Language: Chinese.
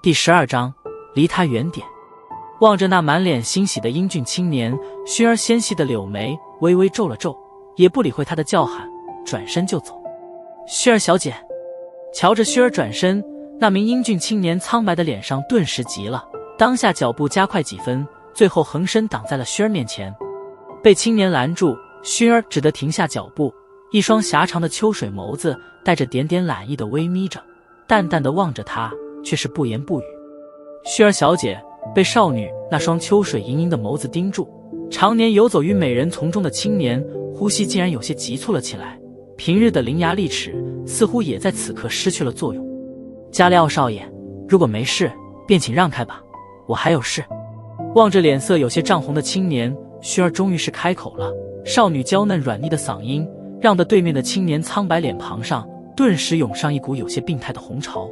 第12章，离他远点。望着那满脸欣喜的英俊青年，薰儿纤细的柳眉微微皱了皱，也不理会他的叫喊，转身就走。薰儿小姐。瞧着薰儿转身，那名英俊青年苍白的脸上顿时急了，当下脚步加快几分，最后横身挡在了薰儿面前。被青年拦住，薰儿只得停下脚步，一双狭长的秋水眸子带着点点懒意的微眯着，淡淡的望着他，却是不言不语。薰儿小姐被少女那双秋水盈盈的眸子盯住，常年游走于美人丛中的青年呼吸竟然有些急促了起来，平日的伶牙俐齿似乎也在此刻失去了作用。加利奥少爷，如果没事便请让开吧，我还有事。望着脸色有些涨红的青年，薰儿终于是开口了，少女娇嫩软腻的嗓音让得对面的青年苍白脸庞上顿时涌上一股有些病态的红潮。